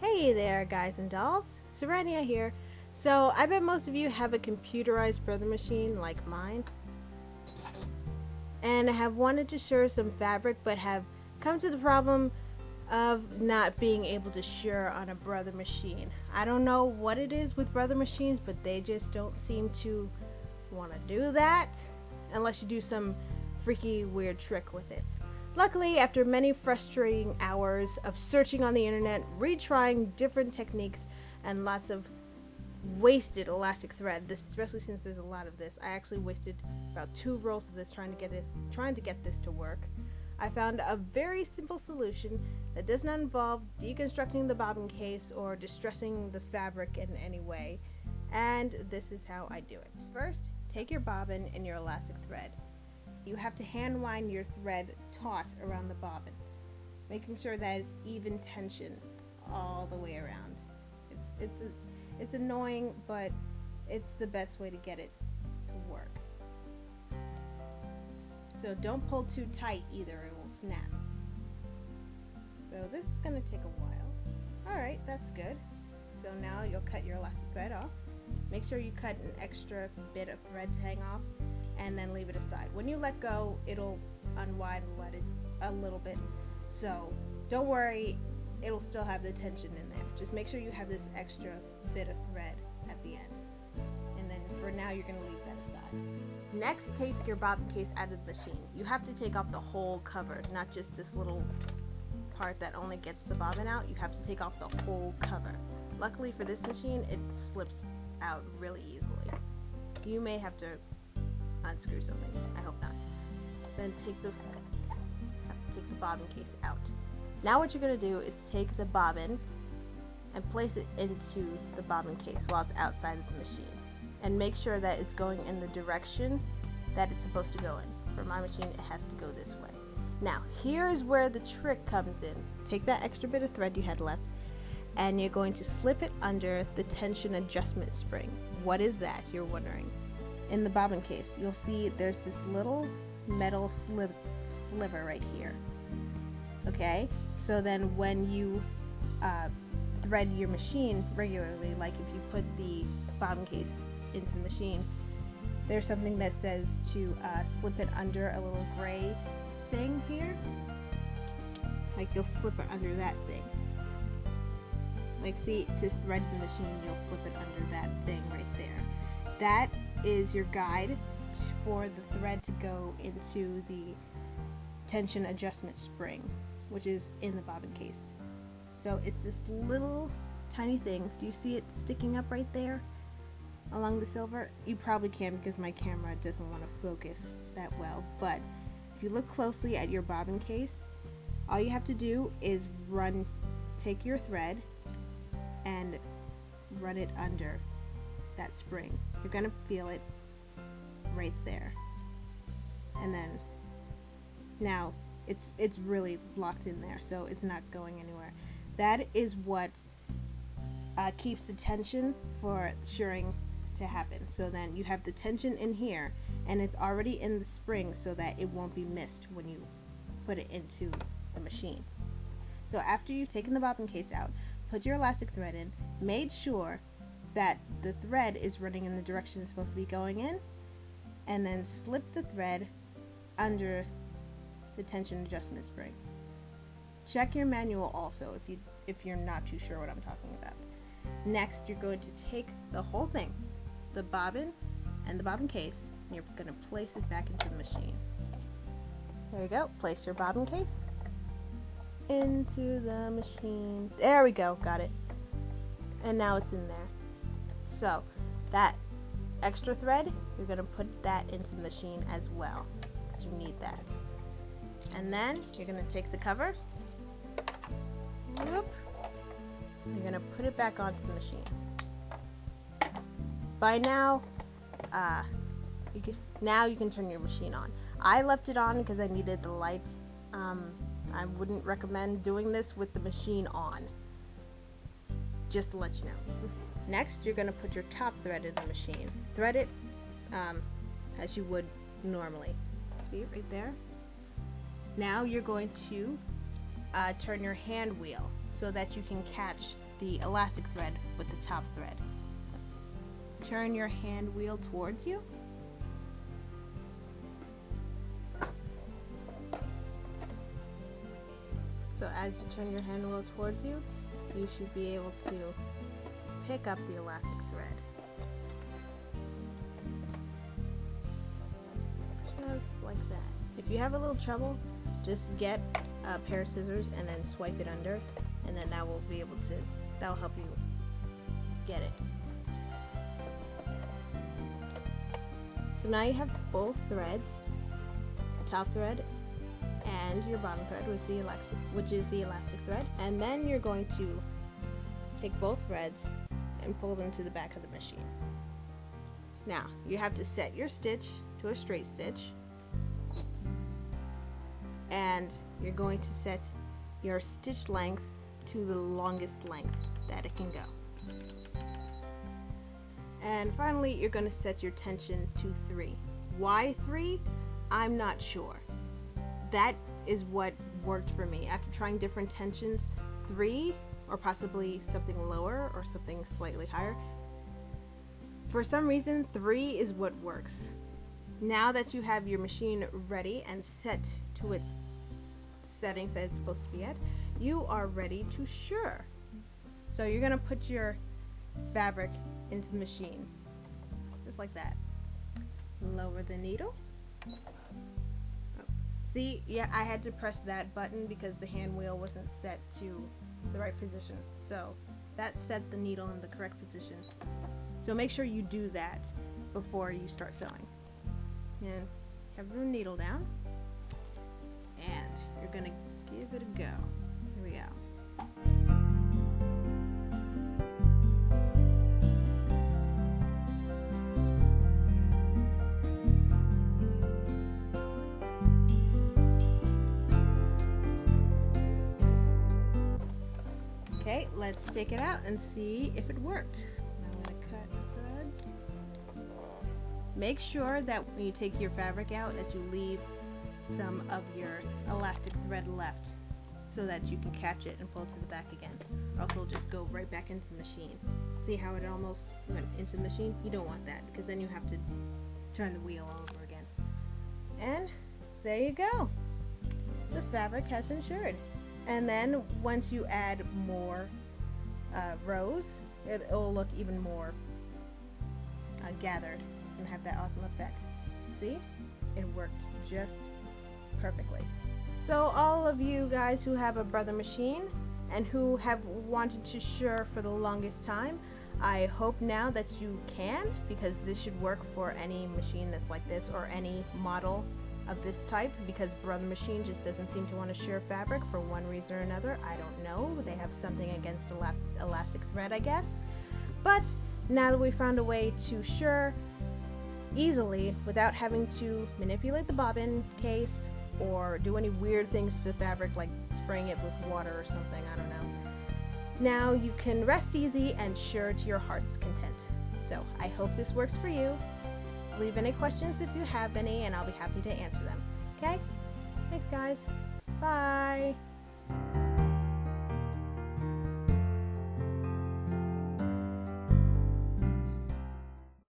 Hey there, guys and dolls. Sarania here. So, I bet most of you have a computerized brother machine like mine, and have wanted to shirr some fabric but have come to the problem of not being able to shirr on a brother machine. I don't know what it is with brother machines, but they just don't seem to want to do that unless you do some freaky weird trick with it. Luckily, after many frustrating hours of searching on the internet, retrying different techniques, and lots of wasted elastic thread, especially since there's a lot of this, I actually wasted about 2 rolls of this trying to get this to work. I found a very simple solution that does not involve deconstructing the bobbin case or distressing the fabric in any way, and this is how I do it. First, take your bobbin and your elastic thread. You have to hand wind your thread taut around the bobbin, making sure that it's even tension all the way around. It's annoying, but it's the best way to get it to work. So don't pull too tight either, it will snap. So this is going to take a while. Alright, that's good. So now you'll cut your elastic thread off. Make sure you cut an extra bit of thread to hang off, and then leave it aside. When you let go, it'll unwind and let it a little bit. So don't worry, it'll still have the tension in there. Just make sure you have this extra bit of thread at the end. And then for now, you're gonna leave that aside. Next, take your bobbin case out of the machine. You have to take off the whole cover, not just this little part that only gets the bobbin out. You have to take off the whole cover. Luckily for this machine, it slips out really easily. You may have to unscrew something. I hope not. Then take the bobbin case out. Now what you're going to do is take the bobbin and place it into the bobbin case while it's outside of the machine. And make sure that it's going in the direction that it's supposed to go in. For my machine, it has to go this way. Now, here's where the trick comes in. Take that extra bit of thread you had left, and you're going to slip it under the tension adjustment spring. What is that, you're wondering? In the bobbin case, you'll see there's this little metal sliver right here. Okay, so then when you thread your machine regularly, like if you put the bobbin case into the machine, there's something that says to slip it under a little gray thing here. Like you'll slip it under that thing. Like see, to thread the machine, you'll slip it under that thing right there. That is your guide for the thread to go into the tension adjustment spring, which is in the bobbin case. So it's this little tiny thing. Do you see it sticking up right there along the silver? You probably can because my camera doesn't want to focus that well, but if you look closely at your bobbin case, all you have to do is take your thread and run it under that spring. You're gonna feel it right there, and then now it's really locked in there, so it's not going anywhere. That is what keeps the tension for shirring to happen. So then you have the tension in here, and it's already in the spring so that it won't be missed when you put it into the machine. So after you've taken the bobbin case out, put your elastic thread in, made sure that the thread is running in the direction it's supposed to be going in, and then slip the thread under the tension adjustment spring. Check your manual also if you're not too sure what I'm talking about. Next, you're going to take the whole thing, the bobbin and the bobbin case, and you're going to place it back into the machine. There you go. Place your bobbin case into the machine. There we go. Got it. And now it's in there. So that extra thread, you're going to put that into the machine as well, because you need that. And then you're going to take the cover, whoop, you're going to put it back onto the machine. By now, you can turn your machine on. I left it on because I needed the lights. I wouldn't recommend doing this with the machine on, just to let you know. Next, you're going to put your top thread in the machine. Thread it as you would normally. See it right there? Now you're going to turn your hand wheel so that you can catch the elastic thread with the top thread. Turn your hand wheel towards you. So as you turn your hand wheel towards you, you should be able to pick up the elastic thread. Just like that. If you have a little trouble, just get a pair of scissors and then swipe it under, and then that will help you get it. So now you have both threads, the top thread and your bottom thread, which is the elastic thread, and then you're going to take both threads and pull them to the back of the machine. Now you have to set your stitch to a straight stitch, and you're going to set your stitch length to the longest length that it can go. And finally, you're going to set your tension to 3. Why 3? I'm not sure. That is what worked for me. After trying different tensions, 3 or possibly something lower or something slightly higher. For some reason, 3 is what works. Now that you have your machine ready and set to its settings that it's supposed to be at, you are ready to shirr. So you're going to put your fabric into the machine, just like that. Lower the needle. Oh. See, yeah, I had to press that button because the hand wheel wasn't set to the right position. So that set the needle in the correct position. So make sure you do that before you start sewing. And have the needle down, and you're gonna give it a go. Here we go. Okay, let's take it out and see if it worked. I'm gonna cut the threads. Make sure that when you take your fabric out that you leave some of your elastic thread left so that you can catch it and pull it to the back again. Or else it'll just go right back into the machine. See how it almost went into the machine? You don't want that because then you have to turn the wheel all over again. And there you go. The fabric has been shirred. And then once you add more rows, it'll look even more gathered and have that awesome effect. See? It worked just perfectly. So all of you guys who have a brother machine and who have wanted to shirr for the longest time, I hope now that you can, because this should work for any machine that's like this or any model of this type, because brother machine just doesn't seem to want to shirr fabric for one reason or another. I don't know. They have something against elastic thread, I guess. But now that we found a way to shirr easily without having to manipulate the bobbin case or do any weird things to the fabric like spraying it with water or something, I don't know. Now you can rest easy and shirr to your heart's content. So I hope this works for you. Leave any questions if you have any and I'll be happy to answer them. Okay? Thanks guys. Bye.